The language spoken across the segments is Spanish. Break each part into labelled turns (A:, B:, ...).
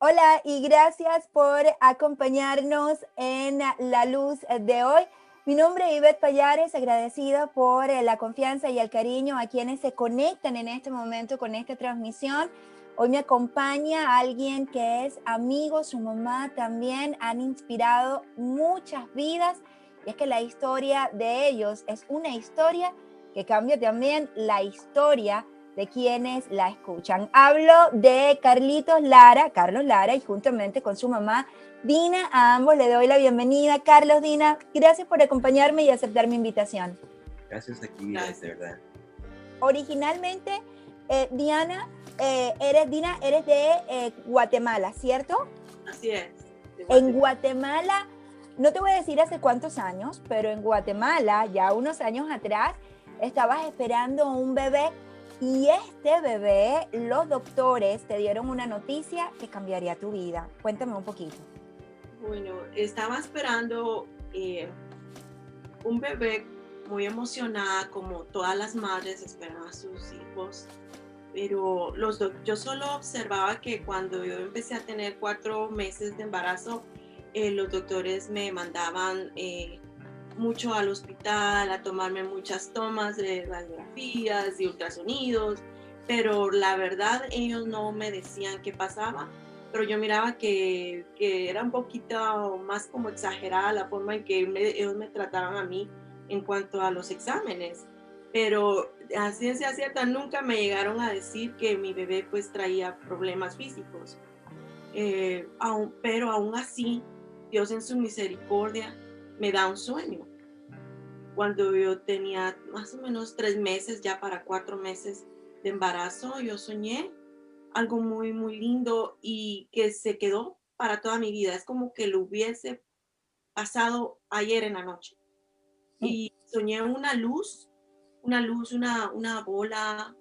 A: Hola y gracias por acompañarnos en La Luz de hoy. Mi nombre es Ivette Payares, agradecida por la confianza y el cariño a quienes se conectan en este momento con esta transmisión. Hoy me acompaña alguien que es amigo, su mamá también, han inspirado muchas vidas y es que la historia de ellos es una historia que cambia también la historia de quienes la escuchan. Hablo de Carlos Lara, y juntamente con su mamá, Dina. A ambos le doy la bienvenida. Carlos, Dina, gracias por acompañarme y aceptar mi invitación.
B: Gracias aquí, de verdad.
A: Originalmente, Diana, Dina, eres de Guatemala, ¿cierto?
C: Así es.
A: En Guatemala, no te voy a decir hace cuántos años, pero en Guatemala, ya unos años atrás, estabas esperando un bebé y este bebé, los doctores te dieron una noticia que cambiaría tu vida. Cuéntame un poquito.
C: Bueno, estaba esperando un bebé, muy emocionada, como todas las madres esperan a sus hijos, pero yo solo observaba que cuando yo empecé a tener 4 meses de embarazo, los doctores me mandaban mucho al hospital a tomarme muchas tomas de radiografías y ultrasonidos, pero la verdad ellos no me decían qué pasaba, pero yo miraba que era un poquito más como exagerada la forma en que ellos me trataban a mí en cuanto a los exámenes, pero a ciencia cierta nunca me llegaron a decir que mi bebé pues traía problemas físicos, pero aún así Dios en su misericordia me da un sueño. Cuando yo tenía más o menos 3 meses, ya para 4 meses de embarazo, yo soñé algo muy, muy lindo y que se quedó para toda mi vida. Es como que lo hubiese pasado ayer en la noche. Y soñé una bola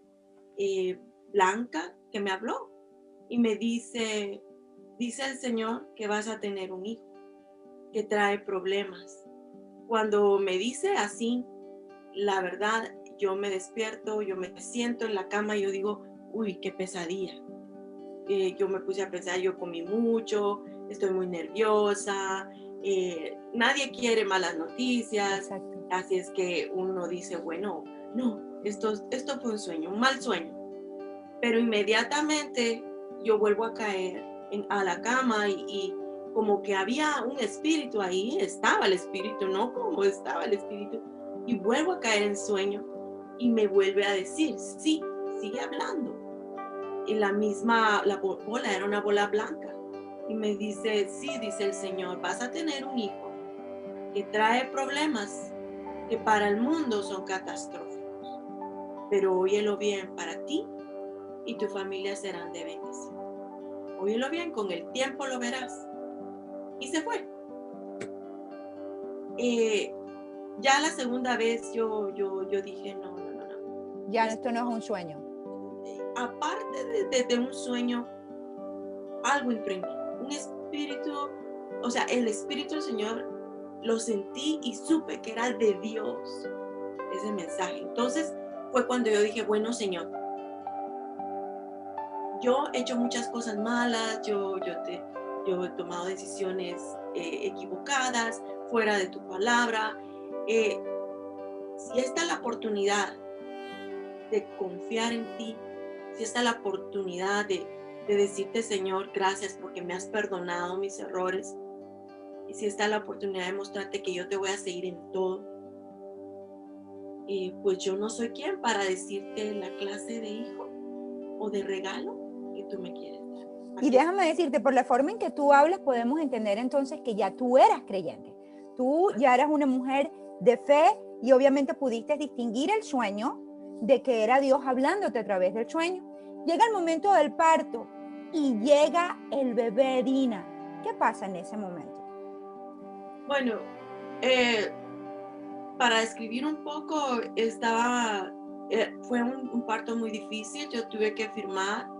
C: eh, blanca que me habló y me dice el Señor que vas a tener un hijo que trae problemas. Cuando me dice así, la verdad, yo me despierto, yo me siento en la cama y yo digo, uy, qué pesadilla. Yo me puse a pensar, yo comí mucho, estoy muy nerviosa, nadie quiere malas noticias.
A: Exacto.
C: Así es que uno dice, bueno, no, esto fue un sueño, un mal sueño. Pero inmediatamente yo vuelvo a caer a la cama y como que había un espíritu ahí, estaba el espíritu, no como estaba el espíritu, y vuelvo a caer en sueño y me vuelve a decir, sí, sigue hablando. Y la bola era una bola blanca. Y me dice, sí, dice el Señor, vas a tener un hijo que trae problemas que para el mundo son catastróficos. Pero óyelo bien, para ti y tu familia serán de bendición. Óyelo bien, con el tiempo lo verás. Y se fue. Ya la segunda vez yo dije, no.
A: Ya esto no es un sueño.
C: Aparte de un sueño, algo entró en mí. Un espíritu, o sea, el espíritu del Señor lo sentí y supe que era de Dios ese mensaje. Entonces fue cuando yo dije, bueno, Señor, yo he hecho muchas cosas malas, yo he tomado decisiones equivocadas, fuera de tu palabra. Si esta es la oportunidad de confiar en ti, si esta es la oportunidad de decirte, Señor, gracias porque me has perdonado mis errores, y si esta es la oportunidad de mostrarte que yo te voy a seguir en todo, pues yo no soy quien para decirte la clase de hijo o de regalo que tú me quieres dar.
A: Y déjame decirte, por la forma en que tú hablas, podemos entender entonces que ya tú eras creyente. Tú ya eras una mujer de fe y obviamente pudiste distinguir el sueño de que era Dios hablándote a través del sueño. Llega el momento del parto y llega el bebé Dina. ¿Qué pasa en ese momento?
C: Bueno, para describir un poco, fue un parto muy difícil. Yo tuve que firmar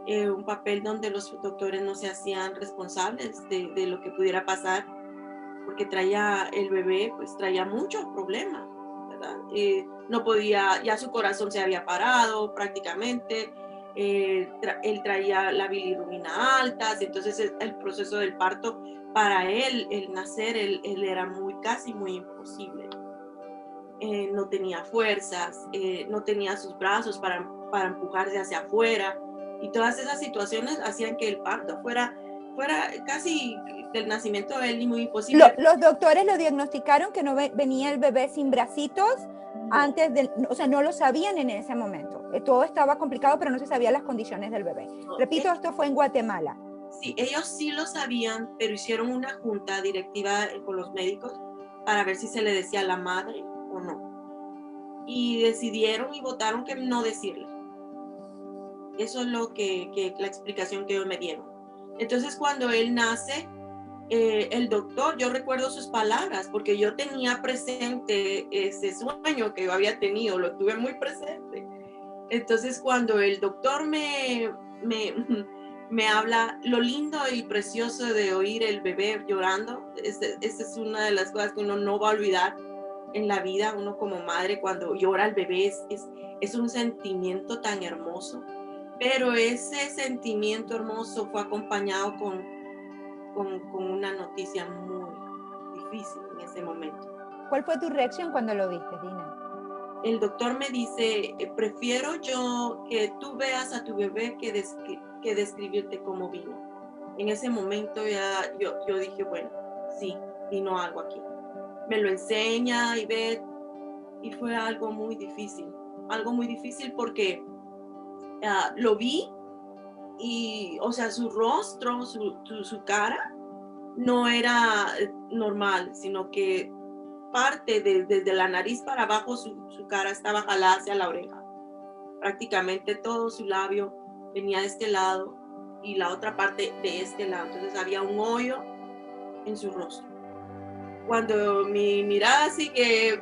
C: un papel donde los doctores no se hacían responsables de lo que pudiera pasar, porque el bebé pues traía muchos problemas, ¿verdad? No podía, ya su corazón se había parado prácticamente, él traía la bilirrubina alta, entonces el proceso del parto para él, el nacer, él era casi muy imposible. No tenía fuerzas, no tenía sus brazos para empujarse hacia afuera, y todas esas situaciones hacían que el parto fuera casi del nacimiento de él muy imposible.
A: Los doctores lo diagnosticaron que no venía el bebé sin bracitos antes de, o sea, no lo sabían en ese momento. Todo estaba complicado, pero no se sabían las condiciones del bebé. Repito, esto fue en Guatemala.
C: Sí, ellos sí lo sabían, pero hicieron una junta directiva con los médicos para ver si se le decía a la madre o no. Y decidieron y votaron que no decirle. Eso es la explicación que ellos me dieron. Entonces, cuando él nace, el doctor, yo recuerdo sus palabras, porque yo tenía presente ese sueño que yo había tenido, lo tuve muy presente. Entonces, cuando el doctor me habla, lo lindo y precioso de oír el bebé llorando, esa es una de las cosas que uno no va a olvidar en la vida. Uno como madre, cuando llora el bebé, es un sentimiento tan hermoso, pero ese sentimiento hermoso fue acompañado con una noticia muy difícil en ese momento.
A: ¿Cuál fue tu reacción cuando lo viste, Dina?
C: El doctor me dice, prefiero yo que tú veas a tu bebé que describirte cómo vino. En ese momento ya yo dije, bueno, sí, vino algo aquí. Me lo enseña y ve, y fue algo muy difícil porque lo vi y, o sea, su rostro, su cara no era normal, sino que parte desde la nariz para abajo su cara estaba jalada hacia la oreja. Prácticamente todo su labio venía de este lado y la otra parte de este lado. Entonces había un hoyo en su rostro. Cuando mi mirada sigue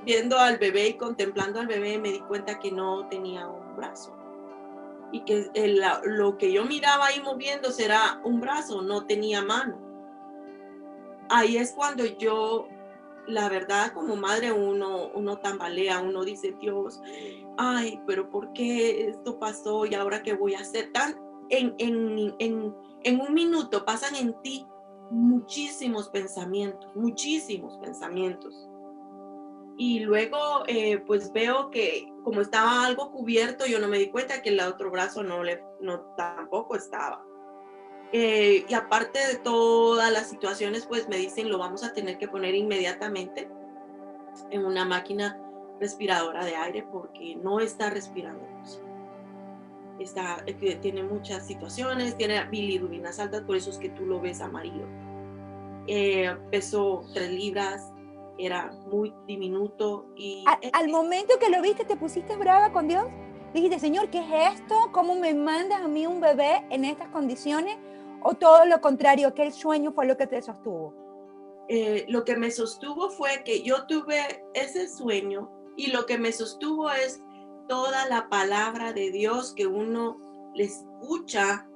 C: viendo al bebé y contemplando al bebé, me di cuenta que no tenía un brazo. Y que lo que yo miraba ahí moviéndose era un brazo, no tenía mano. Ahí es cuando yo, la verdad, como madre, uno tambalea, uno dice, Dios, ay, pero ¿por qué esto pasó? ¿Y ahora qué voy a hacer? En un minuto pasan en ti muchísimos pensamientos. Y luego, pues veo que como estaba algo cubierto, yo no me di cuenta que el otro brazo tampoco estaba. Y aparte de todas las situaciones, pues me dicen, lo vamos a tener que poner inmediatamente en una máquina respiradora de aire porque no está respirando. Tiene muchas situaciones, tiene bilirrubinas altas, por eso es que tú lo ves amarillo. Pesó 3 libras, era muy diminuto. Y
A: al momento que lo viste, ¿te pusiste brava con Dios? Dijiste, Señor, ¿qué es esto? ¿Cómo me mandas a mí un bebé en estas condiciones? ¿O todo lo contrario, que el sueño fue lo que te sostuvo?
C: Lo que me sostuvo fue que yo tuve ese sueño, y lo que me sostuvo es toda la palabra de Dios que uno le escucha,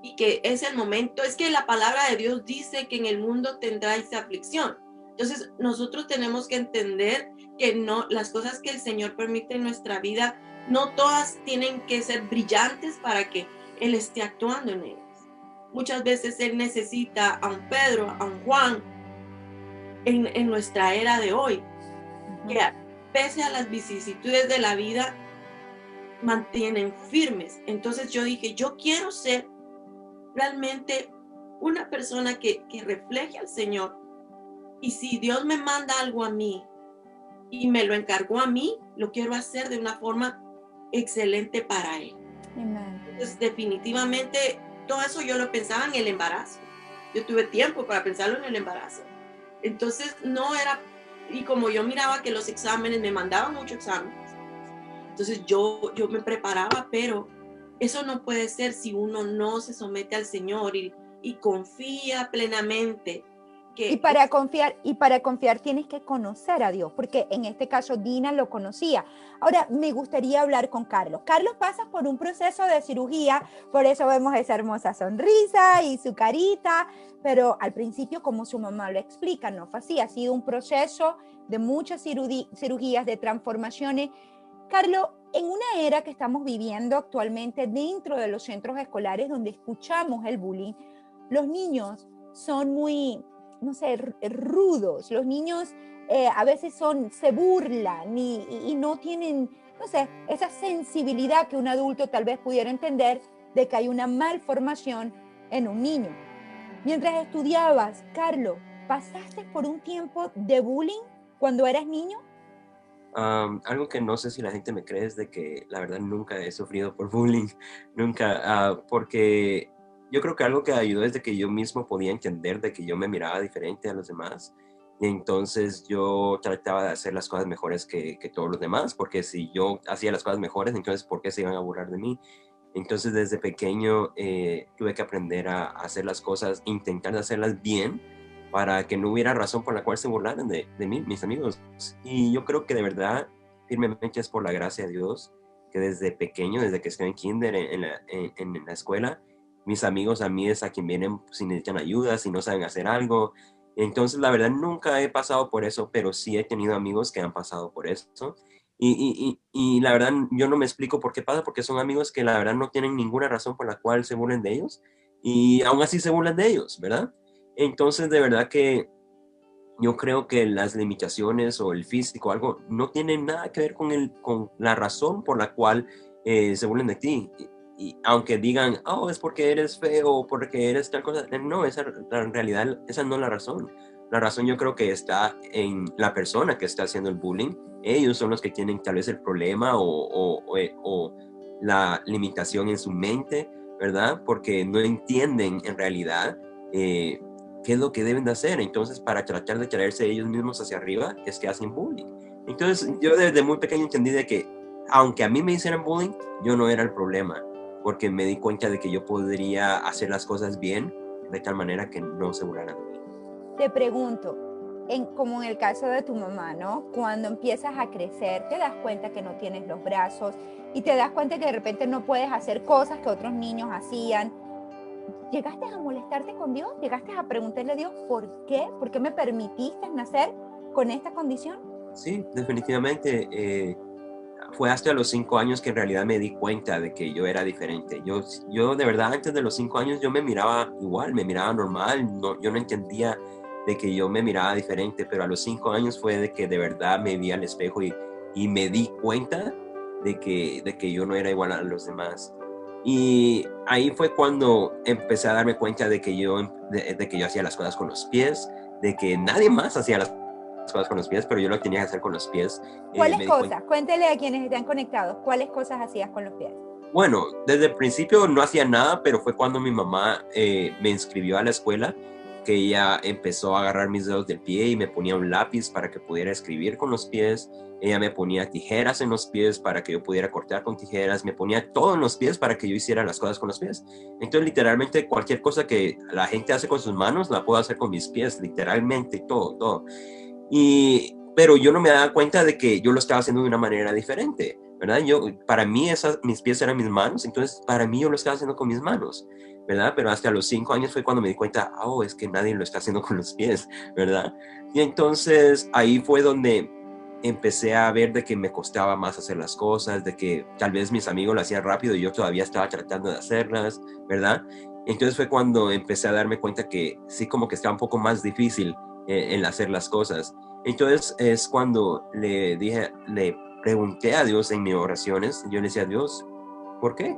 C: y que es el momento, es que la palabra de Dios dice que en el mundo tendráis aflicción. Entonces nosotros tenemos que entender que no, las cosas que el Señor permite en nuestra vida, no todas tienen que ser brillantes para que Él esté actuando en ellas. Muchas veces Él necesita a un Pedro, a un Juan, en nuestra era de hoy, que pese a las vicisitudes de la vida, mantienen firmes. Entonces yo dije, yo quiero ser realmente una persona que refleje al Señor, y si Dios me manda algo a mí y me lo encargó a mí, lo quiero hacer de una forma excelente para Él.
A: Amen.
C: Entonces definitivamente todo eso yo lo pensaba en el embarazo. Yo tuve tiempo para pensarlo en el embarazo. Entonces no era, y como yo miraba que los exámenes me mandaban muchos exámenes, entonces yo me preparaba, pero eso no puede ser si uno no se somete al Señor y confía plenamente.
A: Y para confiar tienes que conocer a Dios, porque en este caso Dina lo conocía. Ahora me gustaría hablar con Carlos. Carlos pasa por un proceso de cirugía, por eso vemos esa hermosa sonrisa y su carita, pero al principio, como su mamá lo explica, no fue así, ha sido un proceso de muchas cirugías, de transformaciones. Carlos, en una era que estamos viviendo actualmente dentro de los centros escolares donde escuchamos el bullying, los niños son muy, no sé, rudos. Los niños a veces se burlan y no tienen, no sé, esa sensibilidad que un adulto tal vez pudiera entender de que hay una malformación en un niño. Mientras estudiabas, Carlos, ¿pasaste por un tiempo de bullying cuando eras niño?
B: Algo que no sé si la gente me cree es de que la verdad nunca he sufrido por bullying, nunca, porque yo creo que algo que ayudó es de que yo mismo podía entender de que yo me miraba diferente a los demás y entonces yo trataba de hacer las cosas mejores que todos los demás, porque si yo hacía las cosas mejores, entonces ¿por qué se iban a burlar de mí? Entonces desde pequeño tuve que aprender a hacer las cosas, intentar hacerlas bien para que no hubiera razón por la cual se burlaran de mí, mis amigos. Y yo creo que de verdad, firmemente es por la gracia de Dios, que desde pequeño, desde que estoy en kinder, en la escuela, mis amigos a mí es a quien vienen si necesitan ayuda, si no saben hacer algo. Entonces, la verdad, nunca he pasado por eso, pero sí he tenido amigos que han pasado por eso. Y la verdad, yo no me explico por qué pasa, porque son amigos que la verdad no tienen ninguna razón por la cual se burlen de ellos, y aún así se burlan de ellos, ¿verdad? Entonces, de verdad que yo creo que las limitaciones o el físico, algo, no tienen nada que ver con la razón por la cual se burlen de ti. Y aunque digan, oh, es porque eres feo o porque eres tal cosa, no, en realidad, esa no es la razón. La razón yo creo que está en la persona que está haciendo el bullying. Ellos son los que tienen tal vez el problema o la limitación en su mente, ¿verdad? Porque no entienden en realidad qué es lo que deben de hacer. Entonces, para tratar de traerse ellos mismos hacia arriba, es que hacen bullying. Entonces, yo desde muy pequeño entendí de que, aunque a mí me hicieran bullying, yo no era el problema, porque me di cuenta de que yo podría hacer las cosas bien, de tal manera que no se burlaran de mí.
A: Te pregunto, como en el caso de tu mamá, ¿no? Cuando empiezas a crecer, te das cuenta que no tienes los brazos y te das cuenta que de repente no puedes hacer cosas que otros niños hacían. ¿Llegaste a molestarte con Dios? ¿Llegaste a preguntarle a Dios por qué? ¿Por qué me permitiste nacer con esta condición?
B: Sí, definitivamente. Fue hasta los 5 años que en realidad me di cuenta de que yo era diferente. Yo de verdad antes de los 5 años yo me miraba igual, me miraba normal, no, yo no entendía de que yo me miraba diferente, pero a los 5 años fue de que de verdad me vi al espejo y me di cuenta de que yo no era igual a los demás. Y ahí fue cuando empecé a darme cuenta de que de que yo hacía las cosas con los pies, de que nadie más hacía las cosas con los pies, pero yo lo tenía que hacer con los pies.
A: ¿Cuáles cosas? Cuéntele a quienes están conectados, ¿cuáles cosas hacías con los pies?
B: Bueno, desde el principio no hacía nada, pero fue cuando mi mamá me inscribió a la escuela que ella empezó a agarrar mis dedos del pie y me ponía un lápiz para que pudiera escribir con los pies. Ella me ponía tijeras en los pies para que yo pudiera cortar con tijeras. Me ponía todo en los pies para que yo hiciera las cosas con los pies. Entonces, literalmente, cualquier cosa que la gente hace con sus manos, la puedo hacer con mis pies. Literalmente, todo. Pero yo no me daba cuenta de que yo lo estaba haciendo de una manera diferente, ¿verdad? Para mí, mis pies eran mis manos, entonces para mí yo lo estaba haciendo con mis manos, ¿verdad? Pero hasta los 5 años fue cuando me di cuenta, oh, es que nadie lo está haciendo con los pies, ¿verdad? Y entonces ahí fue donde empecé a ver de que me costaba más hacer las cosas, de que tal vez mis amigos lo hacían rápido y yo todavía estaba tratando de hacerlas, ¿verdad? Entonces fue cuando empecé a darme cuenta que sí, como que estaba un poco más difícil en hacer las cosas. Entonces es cuando le pregunté a Dios en mis oraciones. Yo le decía a Dios, ¿por qué?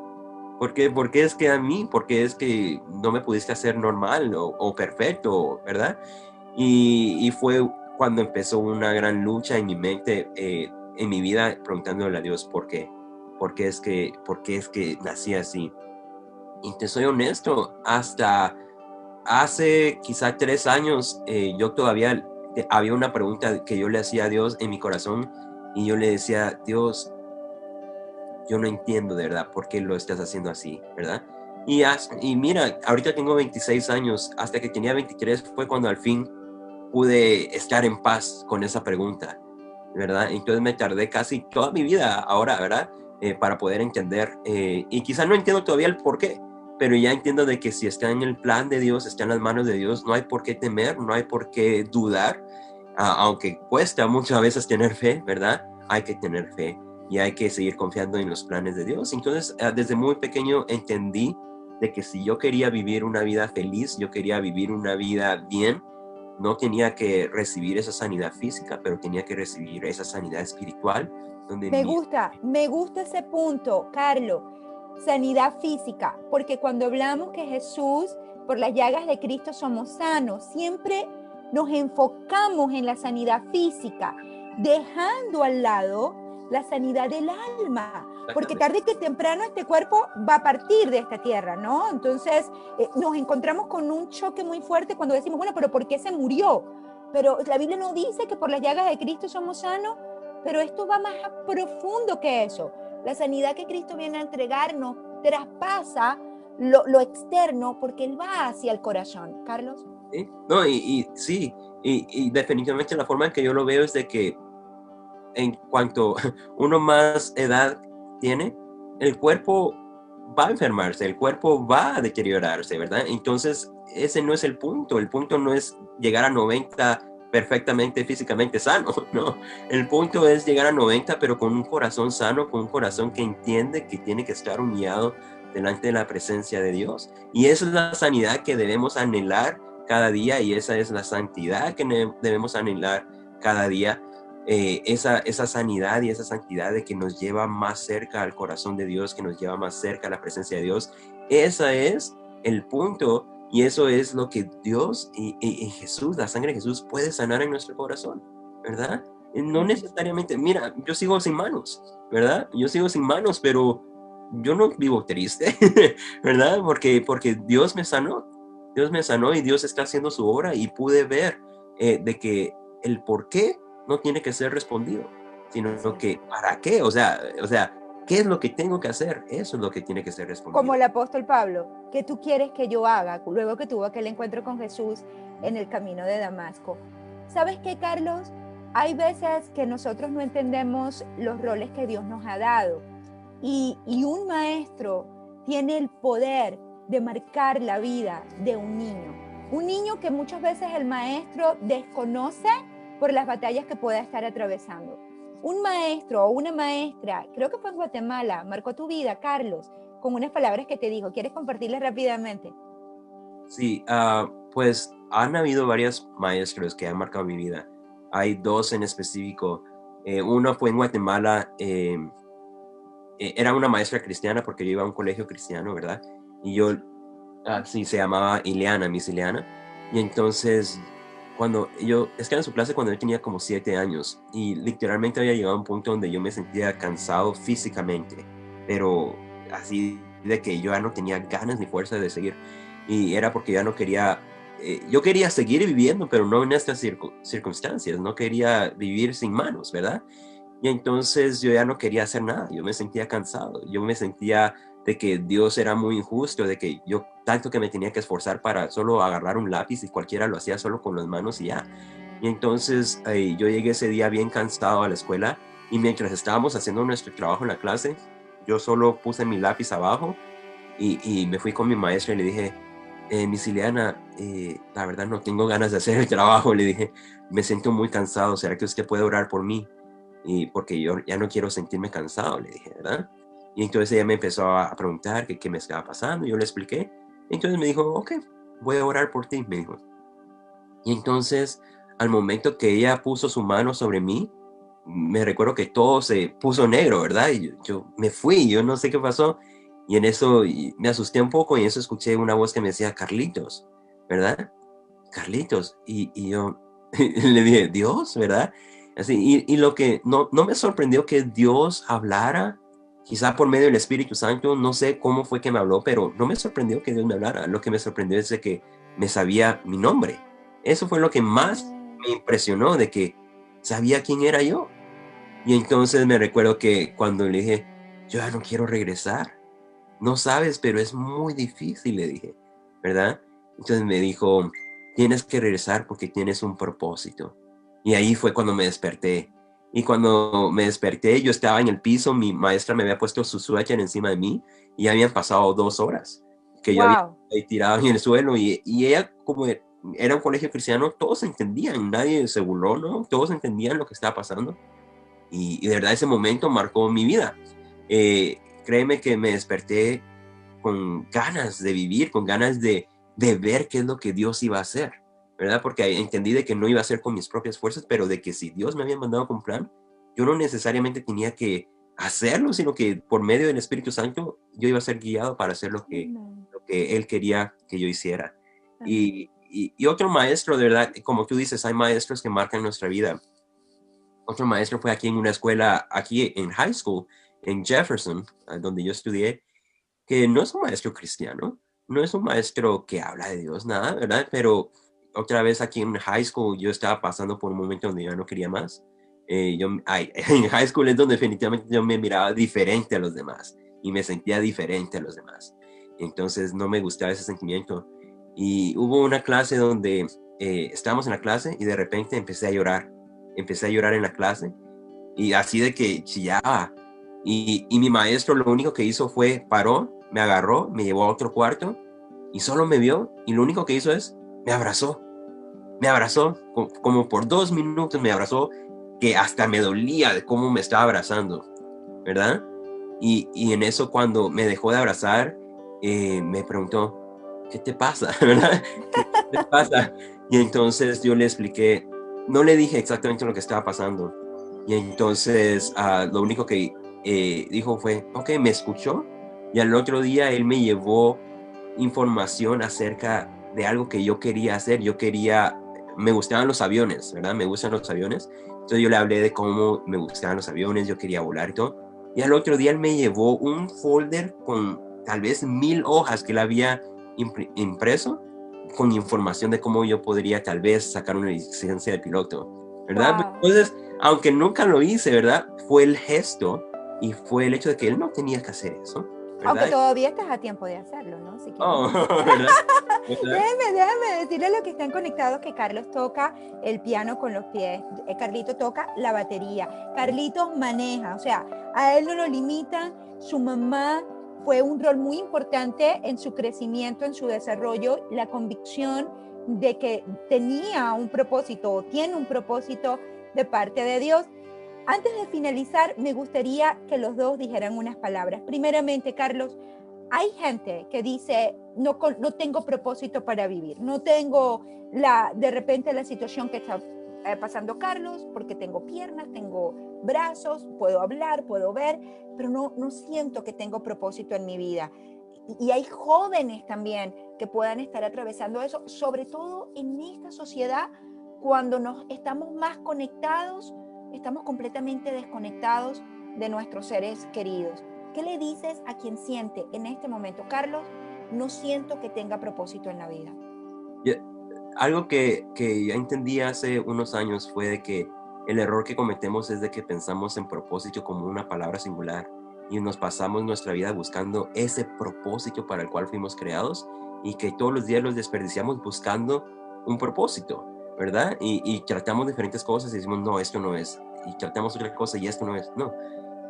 B: ¿Por qué es que a mí? ¿Por qué es que no me pudiste hacer normal o perfecto, verdad? Y fue cuando empezó una gran lucha en mi mente, en mi vida, preguntándole a Dios, ¿por qué? ¿Por qué es que nací así? Y te soy honesto, hasta hace quizá 3 años, yo todavía había una pregunta que yo le hacía a Dios en mi corazón y yo le decía, Dios, yo no entiendo de verdad por qué lo estás haciendo así, ¿verdad? Y mira, ahorita tengo 26 años, hasta que tenía 23 fue cuando al fin pude estar en paz con esa pregunta, ¿verdad? Entonces me tardé casi toda mi vida ahora, ¿verdad? Para poder entender, y quizá no entiendo todavía el por qué, pero ya entiendo de que si está en el plan de Dios, está en las manos de Dios, no hay por qué temer, no hay por qué dudar, aunque cuesta muchas veces tener fe, ¿verdad? Hay que tener fe. y hay que seguir confiando en los planes de Dios. Entonces, desde muy pequeño entendí de que si yo quería vivir una vida feliz, yo quería vivir una vida bien, no tenía que recibir esa sanidad física, pero tenía que recibir esa sanidad espiritual. Donde
A: me gusta ese punto, Carlos, sanidad física, porque cuando hablamos que Jesús, por las llagas de Cristo somos sanos, siempre nos enfocamos en la sanidad física, dejando al lado la sanidad del alma, porque tarde que temprano este cuerpo va a partir de esta tierra, ¿no? Entonces nos encontramos con un choque muy fuerte cuando decimos, bueno, pero ¿por qué se murió? Pero la Biblia no dice que por las llagas de Cristo somos sanos, pero esto va más profundo que eso. La sanidad que Cristo viene a entregarnos traspasa lo externo porque Él va hacia el corazón. Carlos.
B: ¿Sí? No, sí, y definitivamente la forma en que yo lo veo es de que en cuanto uno más edad tiene, el cuerpo va a enfermarse, el cuerpo va a deteriorarse, ¿verdad? Entonces, ese no es el punto no es llegar a 90 perfectamente físicamente sano, ¿no? El punto es llegar a 90 pero con un corazón sano, con un corazón que entiende que tiene que estar humillado delante de la presencia de Dios. Y esa es la sanidad que debemos anhelar cada día y esa es la santidad que debemos anhelar cada día. Esa sanidad y esa santidad de que nos lleva más cerca al corazón de Dios, que nos lleva más cerca a la presencia de Dios. Ese es el punto y eso es lo que Dios y Jesús, la sangre de Jesús puede sanar en nuestro corazón, ¿verdad? No necesariamente, mira, yo sigo sin manos, ¿verdad? Yo sigo sin manos, pero yo no vivo triste, ¿verdad? Porque Dios me sanó y Dios está haciendo su obra y pude ver de que el por qué no tiene que ser respondido, sino que ¿para qué? O sea, ¿qué es lo que tengo que hacer? Eso es lo que tiene que ser respondido.
A: Como el apóstol Pablo, ¿qué tú quieres que yo haga? Luego que tuvo aquel encuentro con Jesús en el camino de Damasco. ¿Sabes qué, Carlos? Hay veces que nosotros no entendemos los roles que Dios nos ha dado. Y un maestro tiene el poder de marcar la vida de un niño. Un niño que muchas veces el maestro desconoce por las batallas que pueda estar atravesando. Un maestro o una maestra, creo que fue en Guatemala, marcó tu vida, Carlos, con unas palabras que te dijo. ¿Quieres compartirlas rápidamente?
B: Sí, pues han habido varios maestros que han marcado mi vida. Hay dos en específico. Uno fue en Guatemala, era una maestra cristiana porque yo iba a un colegio cristiano, ¿verdad? Y yo, sí, se llamaba Ileana, Miss Ileana. Y entonces cuando yo estaba en su clase cuando yo tenía como 7 años y literalmente había llegado a un punto donde yo me sentía cansado físicamente, pero así de que yo ya no tenía ganas ni fuerza de seguir y era porque ya no quería, yo quería seguir viviendo, pero no en estas circunstancias, no quería vivir sin manos, ¿verdad? Y entonces yo ya no quería hacer nada, yo me sentía cansado, yo me sentía de que Dios era muy injusto, de que yo tanto que me tenía que esforzar para solo agarrar un lápiz y cualquiera lo hacía solo con las manos y ya. Y entonces yo llegué ese día bien cansado a la escuela y mientras estábamos haciendo nuestro trabajo en la clase, yo solo puse mi lápiz abajo y me fui con mi maestra y le dije, Miss Ileana, la verdad no tengo ganas de hacer el trabajo, le dije, me siento muy cansado, ¿será que usted puede orar por mí? Y porque yo ya no quiero sentirme cansado, le dije, ¿verdad? Y entonces ella me empezó a preguntar qué me estaba pasando, yo le expliqué. Entonces me dijo, ok, voy a orar por ti, me dijo. Y entonces, al momento que ella puso su mano sobre mí, me recuerdo que todo se puso negro, ¿verdad? Y yo me fui, yo no sé qué pasó. Y en eso me asusté un poco y en eso escuché una voz que me decía, Carlitos, ¿verdad? Carlitos. Y yo le dije, Dios, ¿verdad? Así, y lo que no me sorprendió que Dios hablara, quizá por medio del Espíritu Santo, no sé cómo fue que me habló, pero no me sorprendió que Dios me hablara. Lo que me sorprendió es de que me sabía mi nombre. Eso fue lo que más me impresionó, de que sabía quién era yo. Y entonces me recuerdo que cuando le dije, yo ya no quiero regresar. No sabes, pero es muy difícil, le dije, ¿verdad? Entonces me dijo, tienes que regresar porque tienes un propósito. Y ahí fue cuando me desperté. Y cuando me desperté, yo estaba en el piso, mi maestra me había puesto su suéter encima de mí y habían pasado 2 horas que yo había tirado en el suelo y ella, como era un colegio cristiano, todos entendían, nadie se burló, ¿no? Todos entendían lo que estaba pasando. y de verdad ese momento marcó mi vida. Créeme que me desperté con ganas de vivir, con ganas de ver qué es lo que Dios iba a hacer, ¿verdad? Porque entendí de que no iba a ser con mis propias fuerzas, pero de que si Dios me había mandado con plan, yo no necesariamente tenía que hacerlo, sino que por medio del Espíritu Santo yo iba a ser guiado para hacer lo que Él quería que yo hiciera. Y otro maestro, de verdad, como tú dices, hay maestros que marcan nuestra vida. Otro maestro fue aquí en una escuela, aquí en high school, en Jefferson, donde yo estudié, que no es un maestro cristiano, no es un maestro que habla de Dios, nada, ¿verdad? Pero otra vez aquí en high school yo estaba pasando por un momento donde yo no quería más. En high school es donde definitivamente yo me miraba diferente a los demás y me sentía diferente a los demás. Entonces no me gustaba ese sentimiento. Y hubo una clase donde estábamos en la clase y de repente empecé a llorar. Empecé a llorar en la clase y así de que chillaba. Y mi maestro lo único que hizo fue paró, me agarró, me llevó a otro cuarto y solo me vio y lo único que hizo es me abrazó como por 2 minutos me abrazó, que hasta me dolía de cómo me estaba abrazando, ¿verdad? Y en eso cuando me dejó de abrazar, me preguntó, ¿qué te pasa? ¿Verdad? ¿Qué te pasa? Y entonces yo le expliqué, no le dije exactamente lo que estaba pasando. Y entonces lo único que dijo fue, ok, me escuchó. Y al otro día él me llevó información acerca de algo que yo quería hacer. Me gustaban los aviones, ¿verdad? Me gustan los aviones. Entonces yo le hablé de cómo me gustaban los aviones, yo quería volar y todo. Y al otro día él me llevó un folder con tal vez 1000 hojas que él había impreso con información de cómo yo podría tal vez sacar una licencia de piloto, ¿verdad?
A: Wow.
B: Entonces, aunque nunca lo hice, ¿verdad? Fue el gesto y fue el hecho de que él no tenía que hacer eso, ¿verdad?
A: Aunque todavía estás a tiempo de hacerlo, ¿no? Si
B: ¿verdad?
A: déjeme decirle a los que están conectados que Carlos toca el piano con los pies, Carlito toca la batería, Carlitos maneja, o sea, a él no lo limita, su mamá fue un rol muy importante en su crecimiento, en su desarrollo, la convicción de que tenía un propósito, tiene un propósito de parte de Dios. Antes de finalizar, me gustaría que los dos dijeran unas palabras. Primeramente, Carlos, hay gente que dice, no tengo propósito para vivir, no tengo de repente la situación que está pasando Carlos, porque tengo piernas, tengo brazos, puedo hablar, puedo ver, pero no siento que tengo propósito en mi vida. Y hay jóvenes también que puedan estar atravesando eso, sobre todo en esta sociedad, cuando nos estamos más conectados, estamos completamente desconectados de nuestros seres queridos. ¿Qué le dices a quien siente en este momento, Carlos, no siento que tenga propósito en la vida?
B: Algo que ya entendí hace unos años fue de que el error que cometemos es de que pensamos en propósito como una palabra singular y nos pasamos nuestra vida buscando ese propósito para el cual fuimos creados y que todos los días los desperdiciamos buscando un propósito, ¿verdad? Y tratamos diferentes cosas y decimos, no, esto no es. Y tratamos otra cosa y esto no es. No.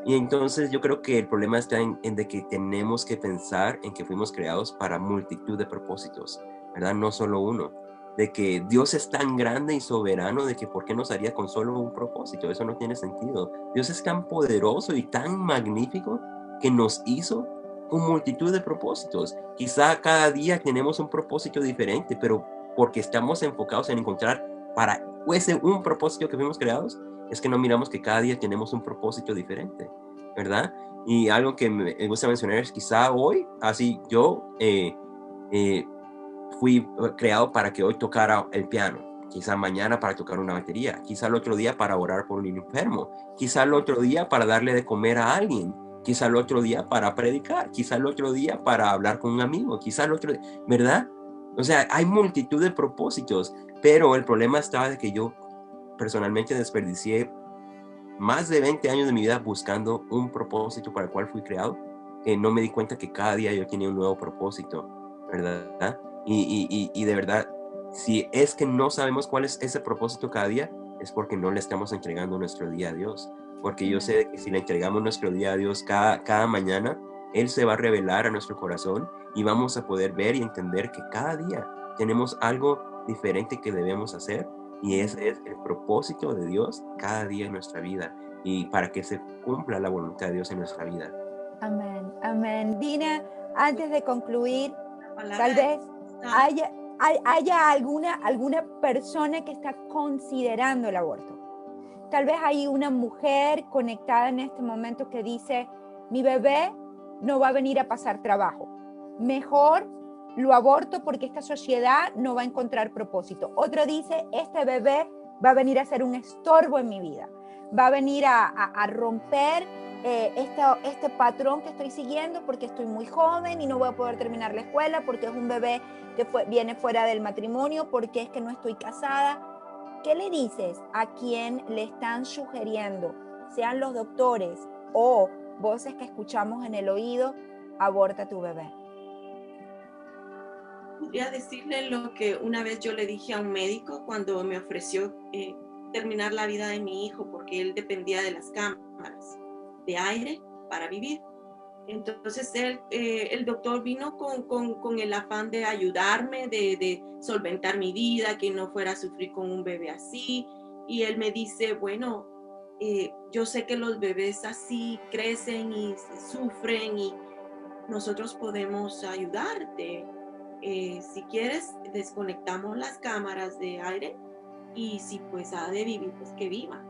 B: Y entonces yo creo que el problema está en de que tenemos que pensar en que fuimos creados para multitud de propósitos, ¿verdad? No solo uno. De que Dios es tan grande y soberano de que ¿por qué nos haría con solo un propósito? Eso no tiene sentido. Dios es tan poderoso y tan magnífico que nos hizo con multitud de propósitos. Quizá cada día tenemos un propósito diferente, pero porque estamos enfocados en encontrar para ese un propósito que fuimos creados, es que no miramos que cada día tenemos un propósito diferente, ¿verdad? Y algo que me gusta mencionar es quizá hoy, así yo fui creado para que hoy tocara el piano, quizá mañana para tocar una batería, quizá el otro día para orar por un enfermo, quizá el otro día para darle de comer a alguien, quizá el otro día para predicar, quizá el otro día para hablar con un amigo, quizá el otro día, ¿verdad? O sea, hay multitud de propósitos, pero el problema estaba de que yo personalmente desperdicié más de 20 años de mi vida buscando un propósito para el cual fui creado, que no me di cuenta que cada día yo tenía un nuevo propósito, ¿verdad? Y de verdad, si es que no sabemos cuál es ese propósito cada día, es porque no le estamos entregando nuestro día a Dios. Porque yo sé que si le entregamos nuestro día a Dios cada mañana, Él se va a revelar a nuestro corazón y vamos a poder ver y entender que cada día tenemos algo diferente que debemos hacer. Y ese es el propósito de Dios cada día en nuestra vida. y para que se cumpla la voluntad de Dios en nuestra vida.
A: Amén, amén. Dina, antes de concluir,
C: La palabra
A: tal vez
C: está-
A: haya alguna persona que está considerando el aborto. Tal vez hay una mujer conectada en este momento que dice, mi bebé no va a venir a pasar trabajo. Mejor lo aborto porque esta sociedad no va a encontrar propósito. Otro dice, este bebé va a venir a ser un estorbo en mi vida. Va a venir a romper este patrón que estoy siguiendo porque estoy muy joven y no voy a poder terminar la escuela porque es un bebé que viene fuera del matrimonio, porque es que no estoy casada. ¿Qué le dices a quien le están sugiriendo, sean los doctores o voces que escuchamos en el oído, aborta a tu bebé?
C: Podría decirle lo que una vez yo le dije a un médico cuando me ofreció terminar la vida de mi hijo porque él dependía de las cámaras de aire para vivir. Entonces el doctor vino con el afán de ayudarme, de solventar mi vida, que no fuera a sufrir con un bebé así. Y él me dice, bueno, yo sé que los bebés así crecen y sufren y nosotros podemos ayudarte. Si quieres, desconectamos las cámaras de aire y si pues ha de vivir, pues que viva.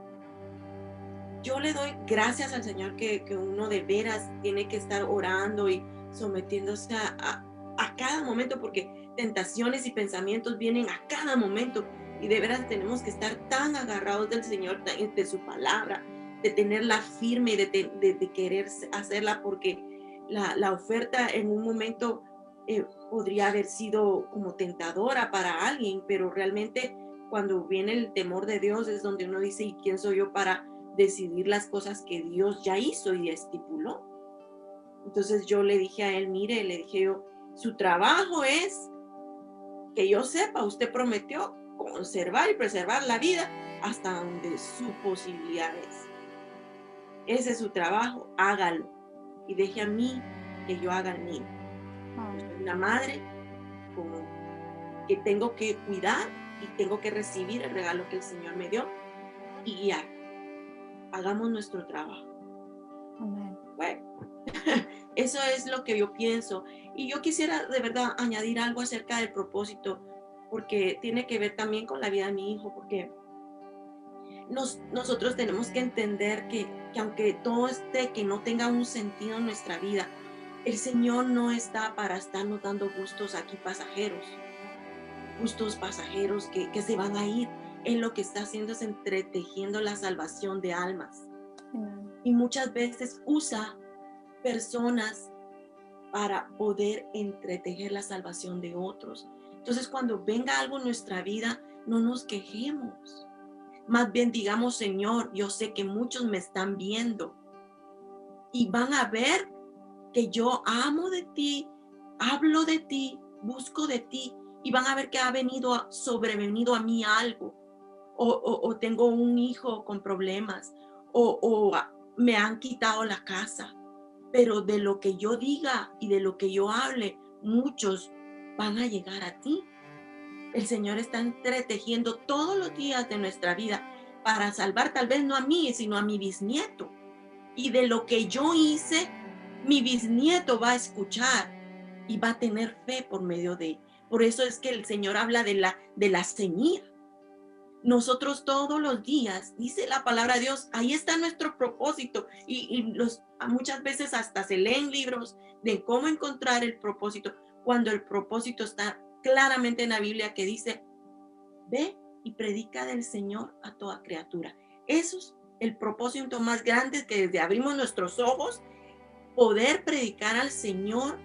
C: Yo le doy gracias al Señor que uno de veras tiene que estar orando y sometiéndose a cada momento, porque tentaciones y pensamientos vienen a cada momento y de veras tenemos que estar tan agarrados del Señor, de su palabra, de tenerla firme y de querer hacerla, porque la oferta en un momento podría haber sido como tentadora para alguien, pero realmente cuando viene el temor de Dios es donde uno dice, ¿y quién soy yo para decidir las cosas que Dios ya hizo y estipuló? Entonces yo le dije a él, mire, le dije yo, su trabajo es, que yo sepa, usted prometió conservar y preservar la vida hasta donde su posibilidad es. Ese es su trabajo, hágalo y deje a mí que yo haga el mío. Yo soy una madre que tengo que cuidar y tengo que recibir el regalo que el Señor me dio y guiar. Hagamos nuestro trabajo.
A: Amén.
C: Bueno, eso es lo que yo pienso. Y yo quisiera de verdad añadir algo acerca del propósito, porque tiene que ver también con la vida de mi hijo, porque nosotros tenemos que entender que aunque todo que no tenga un sentido en nuestra vida, el Señor no está para estarnos dando gustos aquí pasajeros, gustos pasajeros que se van a ir. Él lo que está haciendo es entretejiendo la salvación de almas.
A: Amén.
C: Y muchas veces usa personas para poder entretejer la salvación de otros. Entonces, cuando venga algo en nuestra vida, no nos quejemos. Más bien digamos, Señor, yo sé que muchos me están viendo y van a ver que yo amo de ti, hablo de ti, busco de ti, y van a ver que ha sobrevenido a mí algo, o tengo un hijo con problemas, o me han quitado la casa, pero de lo que yo diga y de lo que yo hable, muchos van a llegar a ti. El Señor está entretejiendo todos los días de nuestra vida para salvar tal vez no a mí, sino a mi bisnieto. Y de lo que yo hice, mi bisnieto va a escuchar y va a tener fe por medio de. Por eso es que el Señor habla de la semilla. Nosotros todos los días, dice la palabra de Dios, ahí está nuestro propósito. Y muchas veces hasta se leen libros de cómo encontrar el propósito, cuando el propósito está claramente en la Biblia, que dice, ve y predica del Señor a toda criatura. Eso es el propósito más grande, que desde abrimos nuestros ojos, poder predicar al Señor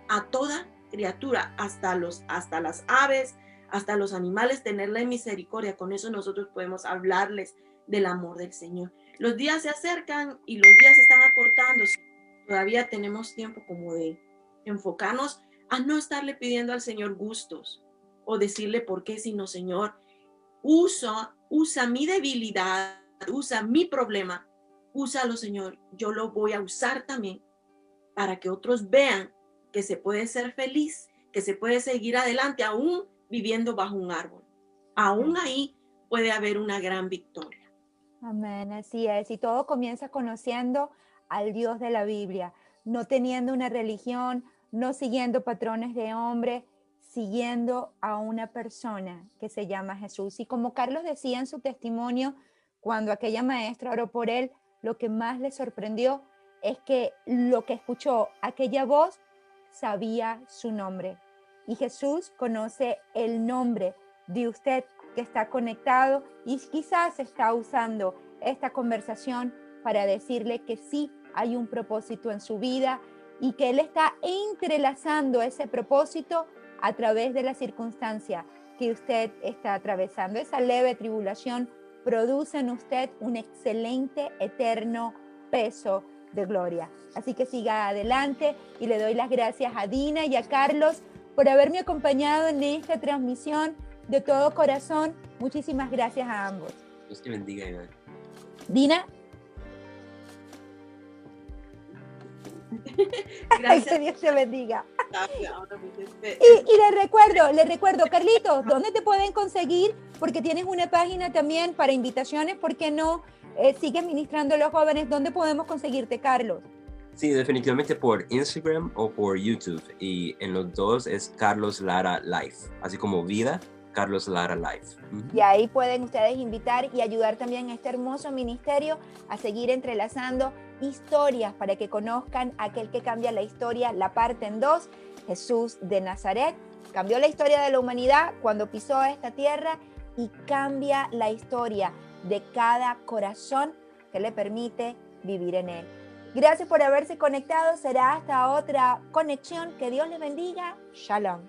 C: a toda criatura, hasta las aves, hasta los animales, tenerle misericordia. Con eso nosotros podemos hablarles del amor del Señor. Los días se acercan y los días se están acortando. Todavía tenemos tiempo como de enfocarnos a no estarle pidiendo al Señor gustos o decirle por qué, sino, Señor, usa mi debilidad, usa mi problema, úsalo, Señor. Yo lo voy a usar también para que otros vean que se puede ser feliz, que se puede seguir adelante aún viviendo bajo un árbol. Aún ahí puede haber una gran victoria.
A: Amén, así es. Y todo comienza conociendo al Dios de la Biblia, no teniendo una religión, no siguiendo patrones de hombre, siguiendo a una persona que se llama Jesús. Y como Carlos decía en su testimonio, cuando aquella maestra oró por él, lo que más le sorprendió es que lo que escuchó, aquella voz, sabía su nombre. Y Jesús conoce el nombre de usted que está conectado y quizás está usando esta conversación para decirle que sí hay un propósito en su vida y que Él está entrelazando ese propósito a través de la circunstancia que usted está atravesando. Esa leve tribulación produce en usted un excelente, eterno peso de gloria. Así que siga adelante y le doy las gracias a Dina y a Carlos por haberme acompañado en esta transmisión de todo corazón. Muchísimas gracias a ambos.
B: Dios te bendiga, Iván.
A: Dina.
C: Gracias.
A: Que Dios te bendiga.
C: Ahora me despedo.
A: Y le recuerdo, Carlitos, ¿dónde te pueden conseguir? Porque tienes una página también para invitaciones, ¿por qué no sigues ministrando a los jóvenes? ¿Dónde podemos conseguirte, Carlos?
B: Sí, definitivamente por Instagram o por YouTube. Y en los dos es Carlos Lara Life, así como vida, Carlos Lara Life.
A: Y ahí pueden ustedes invitar y ayudar también a este hermoso ministerio a seguir entrelazando historias para que conozcan a aquel que cambia la historia, la parte en dos, Jesús de Nazaret. Cambió la historia de la humanidad cuando pisó esta tierra y cambia la historia de cada corazón que le permite vivir en él. Gracias por haberse conectado. Será hasta otra conexión. Que Dios les bendiga. Shalom.